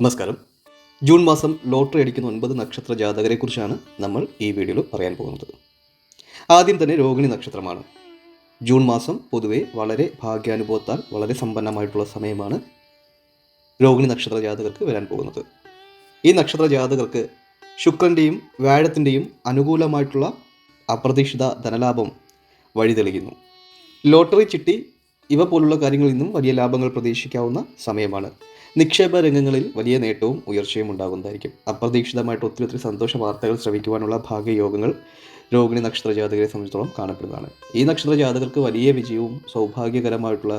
നമസ്കാരം. ജൂൺ മാസം ലോട്ടറി അടിക്കുന്ന 9 നക്ഷത്ര ജാതകരെക്കുറിച്ചാണ് നമ്മൾ ഈ വീഡിയോയിൽ പറയാൻ പോകുന്നത്. ആദ്യം തന്നെ രോഹിണി നക്ഷത്രമാണ്. ജൂൺ മാസം പൊതുവെ വളരെ ഭാഗ്യാനുഭവത്താൽ വളരെ സമ്പന്നമായിട്ടുള്ള സമയമാണ് രോഹിണി നക്ഷത്ര ജാതകർക്ക് വരാൻ പോകുന്നത്. ഈ നക്ഷത്ര ജാതകർക്ക് ശുക്രൻ്റെയും വ്യാഴത്തിൻ്റെയും അനുകൂലമായിട്ടുള്ള അപ്രതീക്ഷിത ധനലാഭം വഴിതെളിയുന്നു. ലോട്ടറി ചിട്ടി ഇവ പോലുള്ള കാര്യങ്ങളിൽ നിന്നും വലിയ ലാഭങ്ങൾ പ്രതീക്ഷിക്കാവുന്ന സമയമാണ്. നിക്ഷേപ രംഗങ്ങളിൽ വലിയ നേട്ടവും ഉയർച്ചയും ഉണ്ടാകുന്നതായിരിക്കും. അപ്രതീക്ഷിതമായിട്ട് ഒത്തിരി സന്തോഷ വാർത്തകൾ ശ്രവിക്കുവാനുള്ള ഭാഗ്യയോഗങ്ങൾ രോഹിണി നക്ഷത്ര ജാതകരെ സംബന്ധിച്ചിടത്തോളം കാണപ്പെടുന്നതാണ്. ഈ നക്ഷത്ര ജാതകർക്ക് വലിയ വിജയവും സൗഭാഗ്യകരമായിട്ടുള്ള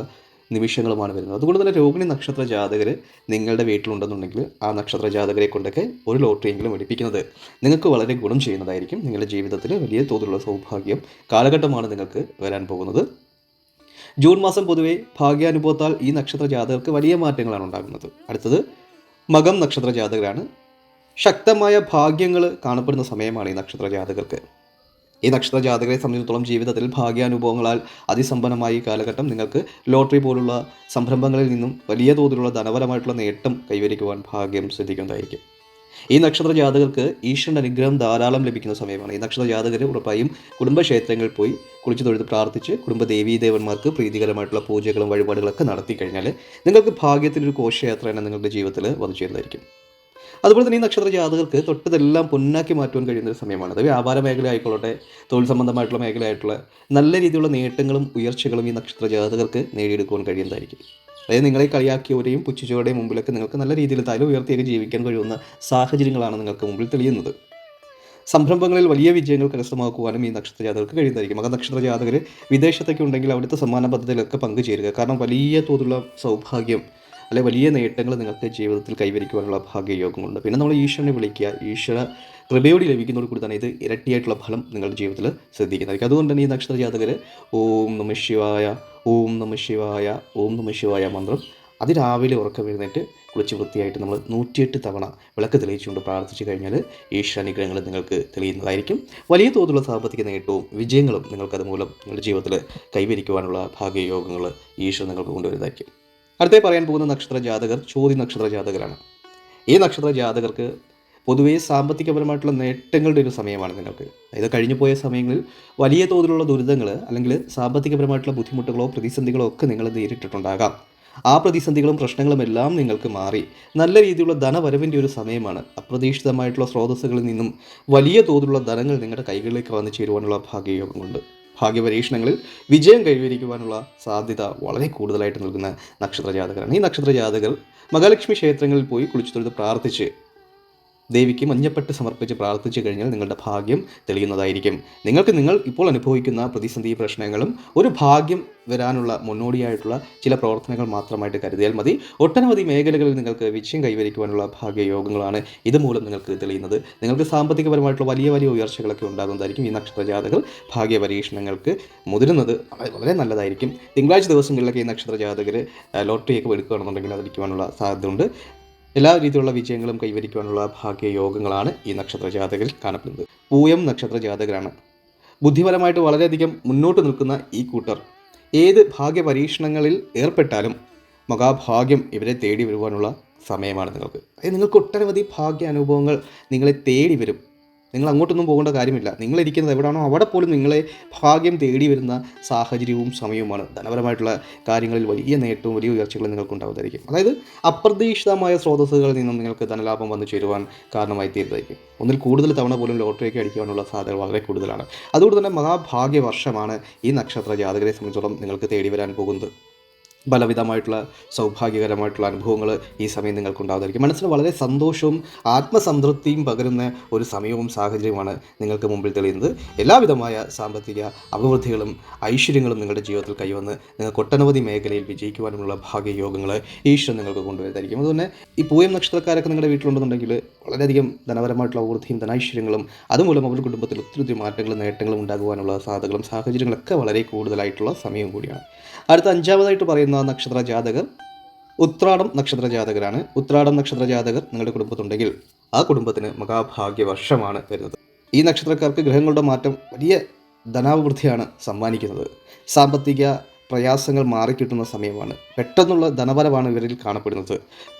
നിമിഷങ്ങളുമാണ് വരുന്നത്. അതുകൊണ്ട് തന്നെ രോഹിണി നക്ഷത്ര ജാതകർ നിങ്ങളുടെ വീട്ടിലുണ്ടെന്നുണ്ടെങ്കിൽ ആ നക്ഷത്ര ജാതകരെ കൊണ്ടൊക്കെ ഒരു ലോട്ടറിയെങ്കിലും എടുപ്പിക്കുന്നത് നിങ്ങൾക്ക് വളരെ ഗുണം ചെയ്യുന്നതായിരിക്കും. നിങ്ങളുടെ ജീവിതത്തിൽ വലിയ തോതിലുള്ള സൗഭാഗ്യം കാലഘട്ടമാണ് നിങ്ങൾക്ക് വരാൻ പോകുന്നത്. ജൂൺ മാസം പൊതുവെ ഭാഗ്യാനുഭവത്താൽ ഈ നക്ഷത്ര ജാതകർക്ക് വലിയ മാറ്റങ്ങളാണ് ഉണ്ടാകുന്നത്. അടുത്തത് മകം നക്ഷത്ര ജാതകരാണ്. ശക്തമായ ഭാഗ്യങ്ങൾ കാണപ്പെടുന്ന സമയമാണ് ഈ നക്ഷത്ര ജാതകർക്ക്. ഈ നക്ഷത്ര ജാതകരെ സംബന്ധിച്ചിടത്തോളം ജീവിതത്തിൽ ഭാഗ്യാനുഭവങ്ങളാൽ അതിസമ്പന്നമായ ഈ കാലഘട്ടം നിങ്ങൾക്ക് ലോട്ടറി പോലുള്ള സംരംഭങ്ങളിൽ നിന്നും വലിയ തോതിലുള്ള ധനപരമായിട്ടുള്ള നേട്ടം കൈവരിക്കുവാൻ ഭാഗ്യം സിദ്ധിക്കുന്നതായിരിക്കും. ഈ നക്ഷത്ര ജാതകർക്ക് ഈശ്വരൻ്റെ അനുഗ്രഹം ധാരാളം ലഭിക്കുന്ന സമയമാണ്. ഈ നക്ഷത്ര ജാതകർ ഉറപ്പായും കുടുംബക്ഷേത്രങ്ങളിൽ പോയി കുളിച്ചു തൊഴുത് പ്രാർത്ഥിച്ച് കുടുംബ ദേവീദേവന്മാർക്ക് പ്രീതികരമായിട്ടുള്ള പൂജകളും വഴിപാടുകളൊക്കെ നടത്തി കഴിഞ്ഞാൽ നിങ്ങൾക്ക് ഭാഗ്യത്തിനൊരു ഘോഷയാത്ര തന്നെ നിങ്ങളുടെ ജീവിതത്തിൽ വന്നു ചേരുന്നതായിരിക്കും. അതുപോലെ തന്നെ ഈ നക്ഷത്ര ജാതകർക്ക് തൊട്ടതെല്ലാം പൊന്നാക്കി മാറ്റുവാൻ കഴിയുന്ന ഒരു സമയമാണ്. അത് വ്യാപാര മേഖല ആയിക്കൊള്ളട്ടെ, തൊഴിൽ സംബന്ധമായിട്ടുള്ള മേഖലയായിട്ടുള്ള നല്ല രീതിയിലുള്ള നേട്ടങ്ങളും ഉയർച്ചകളും ഈ നക്ഷത്ര ജാതകർക്ക് നേടിയെടുക്കുവാൻ കഴിയുന്നതായിരിക്കും. അതായത് നിങ്ങളെ കളിയാക്കിയവരെയും പുച്ഛിച്ചവരുടെയും മുമ്പിലൊക്കെ നിങ്ങൾക്ക് നല്ല രീതിയിൽ തല ഉയർത്തിയൊക്കെ ജീവിക്കാൻ കഴിയുന്ന സാഹചര്യങ്ങളാണ് നിങ്ങൾക്ക് മുമ്പിൽ തെളിയുന്നത്. സംരംഭങ്ങളിൽ വലിയ വിജയങ്ങൾ കരസ്ഥമാക്കുവാനും ഈ നക്ഷത്ര ജാതകർക്ക് കഴിയുന്നതായിരിക്കും. മക നക്ഷത്ര ജാതകർ വിദേശത്തൊക്കെ ഉണ്ടെങ്കിൽ അവിടുത്തെ സമ്മാന പദ്ധതിയിലൊക്കെ പങ്കുചേരുക. കാരണം വലിയ തോതിലുള്ള സൗഭാഗ്യം അല്ലെങ്കിൽ വലിയ നേട്ടങ്ങൾ നിങ്ങൾക്ക് ജീവിതത്തിൽ കൈവരിക്കുവാനുള്ള ഭാഗ്യയോഗമുണ്ട്. പിന്നെ നമ്മൾ ഈശ്വരനെ വിളിക്കുക, ഈശ്വര കൃപയോട് ലഭിക്കുന്നതോട് കൂടി തന്നെ ഇത് ഇരട്ടിയായിട്ടുള്ള ഫലം നിങ്ങളുടെ ജീവിതത്തിൽ ശ്രദ്ധിക്കുന്നതായിരിക്കും. അതുകൊണ്ട് തന്നെ ഈ നക്ഷത്ര ജാതകർ ഓം നമഃ ശിവായ, ഓം നമഃ ശിവായ, ഓം നമഃ ശിവായ മന്ത്രം അതിരാവിലെ ഉറക്കം എഴുന്നേറ്റ് കുളിച്ച് വൃത്തിയായിട്ട് നമ്മൾ 108 തവണ വിളക്ക് തെളിയിച്ചുകൊണ്ട് പ്രാർത്ഥിച്ചു കഴിഞ്ഞാൽ ഈശ്വരാനുഗ്രഹങ്ങൾ നിങ്ങൾക്ക് തെളിയുന്നതായിരിക്കും. വലിയ തോതിലുള്ള സാമ്പത്തിക നേട്ടവും വിജയങ്ങളും നിങ്ങൾക്കത് മൂലം നിങ്ങളുടെ ജീവിതത്തിൽ കൈവരിക്കുവാനുള്ള ഭാഗ്യയോഗങ്ങൾ ഈശ്വരൻ നിങ്ങൾക്ക് കൊണ്ടുവരുന്നതായിരിക്കും. അടുത്തേ പറയാൻ പോകുന്ന നക്ഷത്ര ജാതകർ ചോതി നക്ഷത്ര ജാതകരാണ്. ഈ നക്ഷത്ര ജാതകർക്ക് പൊതുവേ സാമ്പത്തികപരമായിട്ടുള്ള നേട്ടങ്ങളുടെ ഒരു സമയമാണ് നിങ്ങൾക്ക്. അതായത് കഴിഞ്ഞു പോയ സമയങ്ങളിൽ വലിയ തോതിലുള്ള ദുരിതങ്ങൾ അല്ലെങ്കിൽ സാമ്പത്തികപരമായിട്ടുള്ള ബുദ്ധിമുട്ടുകളോ പ്രതിസന്ധികളോ ഒക്കെ നിങ്ങൾ നേരിട്ടിട്ടുണ്ടാകാം. ആ പ്രതിസന്ധികളും പ്രശ്നങ്ങളും എല്ലാം നിങ്ങൾക്ക് മാറി നല്ല രീതിയിലുള്ള ധനവരവിൻ്റെ ഒരു സമയമാണ്. അപ്രതീക്ഷിതമായിട്ടുള്ള സ്രോതസ്സുകളിൽ നിന്നും വലിയ തോതിലുള്ള ധനങ്ങൾ നിങ്ങളുടെ കൈകളിലേക്ക് വന്നു ചേരുവാനുള്ള ഭാഗ്യയോഗം കൊണ്ട് ഭാഗ്യപരീക്ഷണങ്ങളിൽ വിജയം കൈവരിക്കുവാനുള്ള സാധ്യത വളരെ കൂടുതലായിട്ട് നൽകുന്ന നക്ഷത്ര ജാതകരാണ്. ഈ നക്ഷത്ര ജാതകർ മഹാലക്ഷ്മി ക്ഷേത്രങ്ങളിൽ പോയി കുളിച്ചു തൊഴുത് പ്രാർത്ഥിച്ച് ദേവിക്ക് മഞ്ഞപ്പെട്ട് സമർപ്പിച്ച് പ്രാർത്ഥിച്ചു കഴിഞ്ഞാൽ നിങ്ങളുടെ ഭാഗ്യം തെളിയുന്നതായിരിക്കും. നിങ്ങൾ ഇപ്പോൾ അനുഭവിക്കുന്ന പ്രതിസന്ധി പ്രശ്നങ്ങളും ഒരു ഭാഗ്യം വരാനുള്ള മുന്നോടിയായിട്ടുള്ള ചില പ്രവർത്തനങ്ങൾ മാത്രമായിട്ട് കരുതിയാൽ മതി. ഒട്ടനവധി മേഖലകളിൽ നിങ്ങൾക്ക് വിജയം കൈവരിക്കുവാനുള്ള ഭാഗ്യയോഗങ്ങളാണ് ഇതുമൂലം നിങ്ങൾക്ക് തെളിയുന്നത്. നിങ്ങൾക്ക് സാമ്പത്തികപരമായിട്ടുള്ള വലിയ ഉയർച്ചകളൊക്കെ ഉണ്ടാകുന്നതായിരിക്കും. ഈ നക്ഷത്ര ജാതകർ ഭാഗ്യ പരീക്ഷണങ്ങൾക്ക് മുതിരുന്നത് വളരെ നല്ലതായിരിക്കും. തിങ്കളാഴ്ച ദിവസങ്ങളിലൊക്കെ ഈ നക്ഷത്ര ജാതകർ ലോട്ടറിയൊക്കെ എടുക്കുകയാണെന്നുണ്ടെങ്കിൽ അതിരിക്കുവാനുള്ള സാധ്യതയുണ്ട്. എല്ലാ രീതിയിലുള്ള വിജയങ്ങളും കൈവരിക്കുവാനുള്ള ഭാഗ്യയോഗങ്ങളാണ് ഈ നക്ഷത്ര ജാതകരിൽ കാണപ്പെടുന്നത്. പൂയം നക്ഷത്ര ജാതകരാണ്. ബുദ്ധിപരമായിട്ട് വളരെയധികം മുന്നോട്ട് നിൽക്കുന്ന ഈ കൂട്ടർ ഏത് ഭാഗ്യപരീക്ഷണങ്ങളിൽ ഏർപ്പെട്ടാലും മഹാഭാഗ്യം ഇവരെ തേടി വരുവാനുള്ള സമയമാണ് നിങ്ങൾക്ക്. നിങ്ങൾക്ക് ഒട്ടനവധി ഭാഗ്യ അനുഭവങ്ങൾ നിങ്ങളെ തേടി വരും. നിങ്ങൾ അങ്ങോട്ടൊന്നും പോകേണ്ട കാര്യമില്ല. നിങ്ങളിരിക്കുന്നത് എവിടെയാണോ അവിടെ പോലും നിങ്ങളെ ഭാഗ്യം തേടി വരുന്ന സാഹചര്യവും സമയവുമാണ്. ധനപരമായിട്ടുള്ള കാര്യങ്ങളിൽ വലിയ നേട്ടവും വലിയ ഉയർച്ചകളും നിങ്ങൾക്ക് ഉണ്ടാകുന്നതായിരിക്കും. അതായത് അപ്രതീക്ഷിതമായ സ്രോതസ്സുകളിൽ നിന്നും നിങ്ങൾക്ക് ധനലാഭം വന്നു ചേരുവാൻ കാരണമായി തീരുന്നതായിരിക്കും. ഒന്നിൽ കൂടുതൽ തവണ പോലും ലോട്ടറിയൊക്കെ അടിക്കാനുള്ള സാധ്യത വളരെ കൂടുതലാണ്. അതുകൊണ്ട് തന്നെ മഹാഭാഗ്യ വർഷമാണ് ഈ നക്ഷത്ര ജാതകരെ സംബന്ധിച്ചിടത്തോളം നിങ്ങൾക്ക് തേടി വരാൻ പോകുന്നത്. പലവിധമായിട്ടുള്ള സൗഭാഗ്യകരമായിട്ടുള്ള അനുഭവങ്ങൾ ഈ സമയം നിങ്ങൾക്കുണ്ടാകുന്നതായിരിക്കും. മനസ്സിന് വളരെ സന്തോഷവും ആത്മസംതൃപ്തിയും പകരുന്ന ഒരു സമയവും സാഹചര്യവുമാണ് നിങ്ങൾക്ക് മുമ്പിൽ തെളിയുന്നത്. എല്ലാവിധമായ സാമ്പത്തിക അഭിവൃദ്ധികളും ഐശ്വര്യങ്ങളും നിങ്ങളുടെ ജീവിതത്തിൽ കൈവന്ന് നിങ്ങൾക്ക് ഒട്ടനവധി മേഖലയിൽ വിജയിക്കുവാനുള്ള ഭാഗ്യയോഗങ്ങൾ ഈശ്വരൻ നിങ്ങൾക്ക് കൊണ്ടുവരുന്നതായിരിക്കും. അതുപോലെ ഈ പൂയം നക്ഷത്രക്കാരൊക്കെ നിങ്ങളുടെ വീട്ടിലുണ്ടെന്നുണ്ടെങ്കിൽ വളരെയധികം ധനപരമായിട്ടുള്ള അഭിവൃദ്ധിയും ധനൈശ്വര്യങ്ങളും അതുമൂലം അവരുടെ കുടുംബത്തിൽ ഒത്തിരി മാറ്റങ്ങളും നേട്ടങ്ങളും ഉണ്ടാകുവാനുള്ള സാധ്യതകളും സാഹചര്യങ്ങളൊക്കെ വളരെ കൂടുതലായിട്ടുള്ള സമയവും കൂടിയാണ്. അടുത്ത അഞ്ചാമതായിട്ട് പറയുന്ന നക്ഷത്ര ജാതകർ ഉത്രാടം നക്ഷത്ര ജാതകരാണ്. ഉത്രാടം നക്ഷത്ര ജാതകർ നിങ്ങളുടെ കുടുംബത്തുണ്ടെങ്കിൽ ആ കുടുംബത്തിന് മഹാഭാഗ്യ വർഷമാണ് വരുന്നത്. ഈ നക്ഷത്രക്കാർക്ക് ഗ്രഹങ്ങളുടെ മാറ്റം വലിയ ധനാഭിവൃദ്ധിയാണ് സമ്മാനിക്കുന്നത്. സാമ്പത്തിക പ്രയാസങ്ങൾ മാറിക്കിട്ടുന്ന സമയമാണ്. പെട്ടെന്നുള്ള ധനവരവാണ് ഇവരിൽ കാണപ്പെടുന്നത്.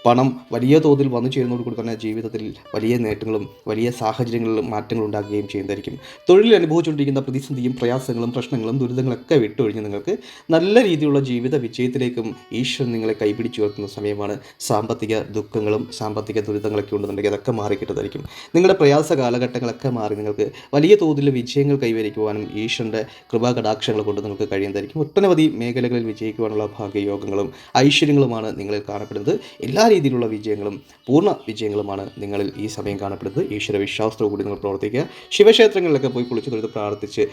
പണം വലിയ തോതിൽ വന്നു ചേരുന്നതോടുകൂടി തന്നെ ജീവിതത്തിൽ വലിയ നേട്ടങ്ങളും വലിയ സാഹചര്യങ്ങളിലും മാറ്റങ്ങൾ ഉണ്ടാകുകയും ചെയ്യുന്നതായിരിക്കും. തൊഴിലിൽ അനുഭവിച്ചുകൊണ്ടിരിക്കുന്ന പ്രതിസന്ധിയും പ്രയാസങ്ങളും പ്രശ്നങ്ങളും ദുരിതങ്ങളൊക്കെ വിട്ടൊഴിഞ്ഞ് നിങ്ങൾക്ക് നല്ല രീതിയിലുള്ള ജീവിത വിജയത്തിലേക്കും ഈശ്വരൻ നിങ്ങളെ കൈപിടിച്ച് ഉയർത്തുന്ന സമയമാണ്. സാമ്പത്തിക ദുഃഖങ്ങളും സാമ്പത്തിക ദുരിതങ്ങളൊക്കെ ഉണ്ടെന്നുണ്ടെങ്കിൽ അതൊക്കെ മാറിക്കിട്ടതായിരിക്കും. നിങ്ങളുടെ പ്രയാസ കാലഘട്ടങ്ങളൊക്കെ മാറി നിങ്ങൾക്ക് വലിയ തോതിൽ വിജയങ്ങൾ കൈവരിക്കുവാനും ഈശ്വരൻ്റെ കൃപാകടാക്ഷങ്ങൾ കൊണ്ട് നിങ്ങൾക്ക് കഴിയുന്നതായിരിക്കും. ഒട്ടനവധി മേഖലകളിൽ വിജയിക്കുവാനുള്ള ഭാഗ്യയോഗങ്ങളും ഐശ്വര്യങ്ങളുമാണ് നിങ്ങളിൽ കാണപ്പെടുന്നത്. എല്ലാ രീതിയിലുള്ള വിജയങ്ങളും പൂർണ്ണ വിജയങ്ങളുമാണ് നിങ്ങളിൽ ഈ സമയം കാണപ്പെടുന്നത്. ഈശ്വര വിശ്വാസത്തോടുകൂടി നിങ്ങൾ പ്രവർത്തിക്കുക. ശിവക്ഷേത്രങ്ങളിലൊക്കെ പോയി കുളിച്ച് തൊഴുത് പ്രാർത്ഥിച്ച്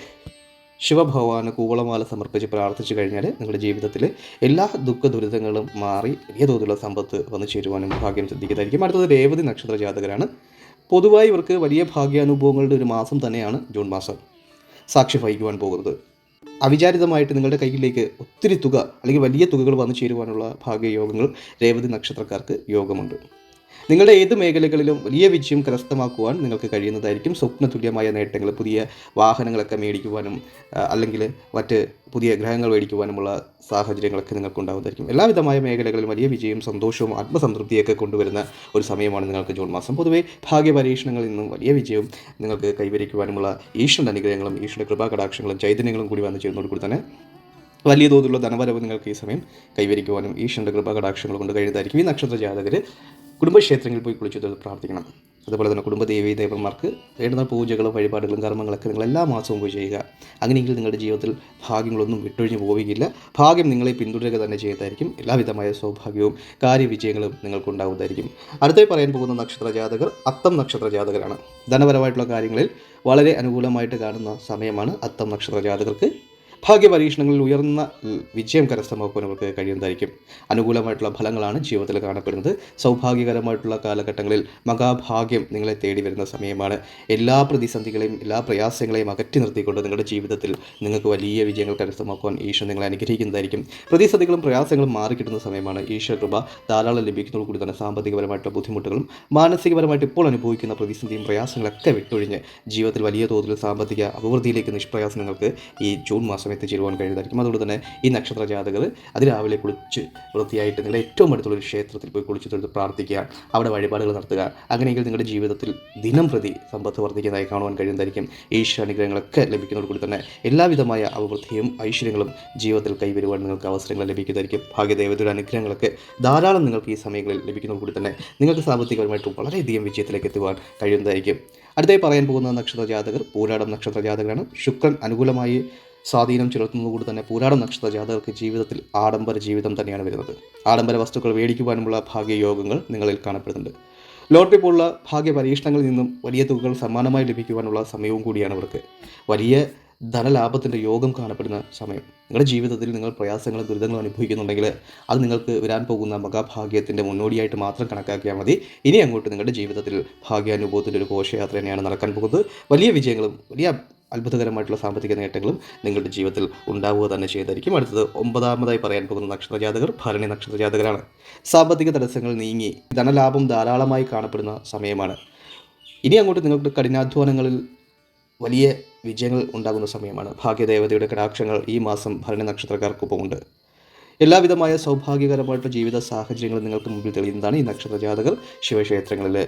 ശിവഭഗവാന് കൂവളമാല സമർപ്പിച്ച് പ്രാർത്ഥിച്ചു കഴിഞ്ഞാൽ നിങ്ങളുടെ ജീവിതത്തിൽ എല്ലാ ദുഃഖ ദുരിതങ്ങളും മാറി വലിയ തോതിലുള്ള സമ്പത്ത് വന്നു ചേരുവാനും ഭാഗ്യം സിദ്ധിക്കുന്നതായിരിക്കും. അടുത്തത് രേവതി നക്ഷത്ര ജാതകരാണ്. പൊതുവായി ഇവർക്ക് വലിയ ഭാഗ്യാനുഭവങ്ങളുടെ ഒരു മാസം തന്നെയാണ് ജൂൺ മാസം സാക്ഷി വഹിക്കുവാൻ പോകുന്നത്. അവിചാരിതമായിട്ട് നിങ്ങളുടെ കയ്യിലേക്ക് ഒത്തിരി തുക അല്ലെങ്കിൽ വലിയ തുകകൾ വന്നു ചേരുവാനുള്ള ഭാഗ്യയോഗങ്ങൾ രേവതി നക്ഷത്രക്കാർക്ക് യോഗമുണ്ട്. നിങ്ങളുടെ ഏത് മേഖലകളിലും വലിയ വിജയം കരസ്ഥമാക്കുവാൻ നിങ്ങൾക്ക് കഴിയുന്നതായിരിക്കും. സ്വപ്നതുല്യമായ നേട്ടങ്ങൾ, പുതിയ വാഹനങ്ങളൊക്കെ മേടിക്കുവാനും അല്ലെങ്കിൽ മറ്റ് പുതിയ ഗ്രഹങ്ങൾ മേടിക്കുവാനുമുള്ള സാഹചര്യങ്ങളൊക്കെ നിങ്ങൾക്കുണ്ടാകുന്നതായിരിക്കും. എല്ലാവിധമായ മേഖലകളിലും വലിയ വിജയവും സന്തോഷവും ആത്മസംതൃപ്തിയൊക്കെ കൊണ്ടുവരുന്ന ഒരു സമയമാണ് നിങ്ങൾക്ക് ജൂൺ മാസം. പൊതുവേ ഭാഗ്യപരീക്ഷണങ്ങളിൽ നിന്നും വലിയ വിജയവും നിങ്ങൾക്ക് കൈവരിക്കുവാനുമുള്ള ഈശ്വരൻ്റെ അനുഗ്രഹങ്ങളും ഈശ്വരൻ്റെ കൃപാകടാക്ഷങ്ങളും ചൈതന്യങ്ങളും കൂടി വന്നു ചേർന്നതോടുകൂടി തന്നെ വലിയ തോതിലുള്ള ധനവരവ് നിങ്ങൾക്ക് ഈ സമയം കൈവരിക്കുവാനും ഈശ്വരൻ്റെ കൃപാകടാക്ഷങ്ങൾ കൊണ്ട് കഴിയുന്നതായിരിക്കും. ഈ നക്ഷത്ര ജാതകർ കുടുംബക്ഷേത്രങ്ങളിൽ പോയി കുളിച്ചു പ്രാർത്ഥിക്കണം. അതുപോലെ തന്നെ കുടുംബദേവീ ദേവന്മാർക്ക് വേണ്ടുന്ന പൂജകളും വഴിപാടുകളും കർമ്മങ്ങളൊക്കെ നിങ്ങൾ എല്ലാ മാസവും പോയി ചെയ്യുക. അങ്ങനെയെങ്കിൽ നിങ്ങളുടെ ജീവിതത്തിൽ ഭാഗ്യങ്ങളൊന്നും വിട്ടൊഴിഞ്ഞു പോവുകയില്ല. ഭാഗ്യം നിങ്ങളെ പിന്തുടരുക തന്നെ ചെയ്യുന്നതായിരിക്കും. എല്ലാവിധമായ സൗഭാഗ്യവും കാര്യവിജയങ്ങളും നിങ്ങൾക്കുണ്ടാകുന്നതായിരിക്കും. അടുത്തായി പറയാൻ പോകുന്ന നക്ഷത്ര ജാതകർ അത്തം നക്ഷത്ര ജാതകരാണ്. ധനപരമായിട്ടുള്ള കാര്യങ്ങളിൽ വളരെ അനുകൂലമായിട്ട് കാണുന്ന സമയമാണ് അത്തം നക്ഷത്ര ജാതകർക്ക്. ഭാഗ്യപരീക്ഷണങ്ങളിൽ ഉയർന്ന വിജയം കരസ്ഥമാക്കുവാൻ അവർക്ക് കഴിയുന്നതായിരിക്കും. അനുകൂലമായിട്ടുള്ള ഫലങ്ങളാണ് ജീവിതത്തിൽ കാണപ്പെടുന്നത്. സൗഭാഗ്യകരമായിട്ടുള്ള കാലഘട്ടങ്ങളിൽ മഹാഭാഗ്യം നിങ്ങളെ തേടി വരുന്ന സമയമാണ്. എല്ലാ പ്രതിസന്ധികളെയും എല്ലാ പ്രയാസങ്ങളെയും അകറ്റി നിർത്തിക്കൊണ്ട് നിങ്ങളുടെ ജീവിതത്തിൽ നിങ്ങൾക്ക് വലിയ വിജയങ്ങൾ കരസ്ഥമാക്കുവാൻ ഈശ്വരൻ നിങ്ങളെ അനുഗ്രഹിക്കുന്നതായിരിക്കും. പ്രതിസന്ധികളും പ്രയാസങ്ങളും മാറിക്കിട്ടുന്ന സമയമാണ്. ഈശ്വര കൃപ ധാരാളം ലഭിക്കുന്നതോടുകൂടി തന്നെ സാമ്പത്തികപരമായിട്ടുള്ള ബുദ്ധിമുട്ടുകളും മാനസികപരമായിട്ട് ഇപ്പോൾ അനുഭവിക്കുന്ന പ്രതിസന്ധിയും പ്രയാസങ്ങളൊക്കെ വിട്ടൊഴിഞ്ഞ് ജീവിതത്തിൽ വലിയ തോതിൽ സാമ്പത്തിക അഭിവൃദ്ധിയിലേക്ക് നിഷ്പ്രയാസം നിങ്ങൾക്ക് ഈ ജൂൺ മാസം എത്തിച്ചേരുവാൻ കഴിയുന്നതായിരിക്കും. അതുകൊണ്ട് തന്നെ ഈ നക്ഷത്ര ജാതകർ അതിരാവിലെ കുളിച്ച് വൃത്തിയായിട്ട് നിങ്ങളുടെ ഏറ്റവും അടുത്തുള്ള ഒരു ക്ഷേത്രത്തിൽ പോയി കുളിച്ച് തൊഴുത് പ്രാർത്ഥിക്കുക, അവിടെ വഴിപാടുകൾ നടത്തുക. അങ്ങനെയെങ്കിൽ നിങ്ങളുടെ ജീവിതത്തിൽ ദിനം പ്രതി സമ്പത്ത് വർദ്ധിക്കുന്നതായി കാണുവാൻ കഴിയുന്നതായിരിക്കും. ഈശ്വര അനുഗ്രഹങ്ങളൊക്കെ ലഭിക്കുന്നതോടുകൂടി തന്നെ എല്ലാവിധമായ അഭിവൃദ്ധിയും ഐശ്വര്യങ്ങളും ജീവിതത്തിൽ കൈവരുവാൻ നിങ്ങൾക്ക് അവസരങ്ങൾ ലഭിക്കുന്നതായിരിക്കും. ഭാഗ്യദേവതയുടെ അനുഗ്രഹങ്ങളൊക്കെ ധാരാളം നിങ്ങൾക്ക് ഈ സമയങ്ങളിൽ ലഭിക്കുന്നതോടുകൂടി തന്നെ നിങ്ങൾക്ക് സാമ്പത്തികപരമായിട്ടും വളരെയധികം വിജയത്തിലേക്ക് എത്തുവാൻ കഴിയുന്നതായിരിക്കും. അടുത്തായി പറയാൻ പോകുന്ന നക്ഷത്ര ജാതകർ പൂരാടം നക്ഷത്ര ജാതകരാണ്. ശുക്രൻ അനുകൂലമായി സ്വാധീനം ചെലുത്തുന്നതുകൂടി തന്നെ പൂരാടം നക്ഷത്ര ജാതകർക്ക് ജീവിതത്തിൽ ആഡംബര ജീവിതം തന്നെയാണ് വരുന്നത്. ആഡംബര വസ്തുക്കൾ മേടിക്കുവാനുമുള്ള ഭാഗ്യയോഗങ്ങൾ നിങ്ങളിൽ കാണപ്പെടുന്നുണ്ട്. ലോട്ടറി പോലുള്ള ഭാഗ്യ പരീക്ഷണങ്ങളിൽ നിന്നും വലിയ തുകകൾ സമ്മാനമായി ലഭിക്കുവാനുള്ള സമയവും കൂടിയാണ് ഇവർക്ക്. വലിയ ധനലാഭത്തിൻ്റെ യോഗം കാണപ്പെടുന്ന സമയം. നിങ്ങളുടെ ജീവിതത്തിൽ നിങ്ങൾ പ്രയാസങ്ങളും ദുരിതങ്ങളും അനുഭവിക്കുന്നുണ്ടെങ്കിൽ അത് നിങ്ങൾക്ക് വരാൻ പോകുന്ന മഹാഭാഗ്യത്തിൻ്റെ മുന്നോടിയായിട്ട് മാത്രം കണക്കാക്കിയാൽ മതി. ഇനി അങ്ങോട്ട് നിങ്ങളുടെ ജീവിതത്തിൽ ഭാഗ്യാനുഭവത്തിൻ്റെ ഒരു ഘോഷയാത്ര തന്നെയാണ് നടക്കാൻ പോകുന്നത്. വലിയ വിജയങ്ങളും വലിയ അത്ഭുതകരമായിട്ടുള്ള സാമ്പത്തിക നേട്ടങ്ങളും നിങ്ങളുടെ ജീവിതത്തിൽ ഉണ്ടാവുക തന്നെ ചെയ്തായിരിക്കും. അടുത്തത് 9ാമതായി പറയാൻ പോകുന്ന നക്ഷത്ര ജാതകർ ഭരണി നക്ഷത്ര ജാതകരാണ്. സാമ്പത്തിക തടസ്സങ്ങൾ നീങ്ങി ധനലാഭം ധാരാളമായി കാണപ്പെടുന്ന സമയമാണ്. ഇനി അങ്ങോട്ട് നിങ്ങൾക്ക് കഠിനാധ്വാനങ്ങളിൽ വലിയ വിജയങ്ങൾ ഉണ്ടാകുന്ന സമയമാണ്. ഭാഗ്യദേവതയുടെ കടാക്ഷങ്ങൾ ഈ മാസം ഭരണി നക്ഷത്രക്കാർക്കൊപ്പമുണ്ട്. എല്ലാവിധമായ സൗഭാഗ്യകരമായിട്ടുള്ള ജീവിത സാഹചര്യങ്ങൾ നിങ്ങൾക്ക് മുമ്പിൽ തെളിയുന്നതാണ് ഈ നക്ഷത്ര ജാതകർ. ശിവക്ഷേത്രങ്ങളിൽ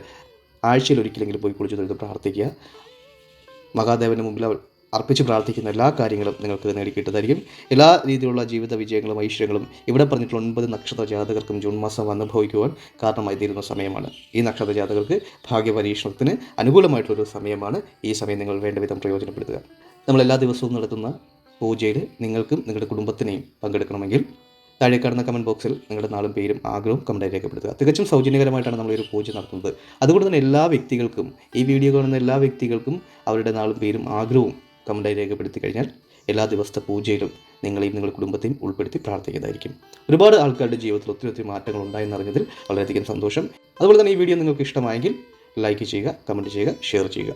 ആഴ്ചയിൽ ഒരിക്കലെങ്കിലും പോയി കുളിച്ച് തൊഴുത് പ്രാർത്ഥിക്കുക. മഹാദേവന് മുമ്പിൽ അർപ്പിച്ച് പ്രാർത്ഥിക്കുന്ന എല്ലാ കാര്യങ്ങളും നിങ്ങൾക്ക് നേടിക്കിട്ടുന്നതായിരിക്കും. എല്ലാ രീതിയിലുള്ള ജീവിത വിജയങ്ങളും ഐശ്വര്യങ്ങളും ഇവിടെ പറഞ്ഞിട്ടുള്ള 9 നക്ഷത്ര ജാതകർക്കും ജൂൺ മാസം അനുഭവിക്കുവാൻ കാരണമായി തീരുന്ന സമയമാണ്. ഈ നക്ഷത്ര ജാതകർക്ക് ഭാഗ്യപരീക്ഷണത്തിന് അനുകൂലമായിട്ടുള്ളൊരു സമയമാണ്. ഈ സമയം നിങ്ങൾ വേണ്ട വിധം പ്രയോജനപ്പെടുത്തുക. നമ്മൾ എല്ലാ ദിവസവും നടത്തുന്ന പൂജയിൽ നിങ്ങൾക്കും നിങ്ങളുടെ കുടുംബത്തിനെയും പങ്കെടുക്കണമെങ്കിൽ താഴെ കാണുന്ന കമൻറ്റ് ബോക്സിൽ നിങ്ങളുടെ നാളും പേരും ആഗ്രഹവും കമൻറ്റായി രേഖപ്പെടുത്തുക. തികച്ചും സൗജന്യകരമായിട്ടാണ് നമ്മൾ ഒരു പൂജ നടത്തുന്നത്. അതുകൊണ്ട് തന്നെ എല്ലാ വ്യക്തികൾക്കും, ഈ വീഡിയോ കാണുന്ന എല്ലാ വ്യക്തികൾക്കും അവരുടെ നാളും പേരും ആഗ്രഹവും കമൻറ്റായി രേഖപ്പെടുത്തി കഴിഞ്ഞാൽ എല്ലാ ദിവസത്തെ പൂജയിലും നിങ്ങളെയും നിങ്ങളുടെ കുടുംബത്തെയും ഉൾപ്പെടുത്തി പ്രാർത്ഥിക്കുന്നതായിരിക്കും. ഒരുപാട് ആൾക്കാരുടെ ജീവിതത്തിൽ ഒത്തിരി മാറ്റങ്ങൾ ഉണ്ടായെന്നറിഞ്ഞതിൽ വളരെയധികം സന്തോഷം. അതുപോലെ തന്നെ ഈ വീഡിയോ നിങ്ങൾക്ക് ഇഷ്ടമായെങ്കിൽ ലൈക്ക് ചെയ്യുക, കമൻറ്റ് ചെയ്യുക, ഷെയർ ചെയ്യുക.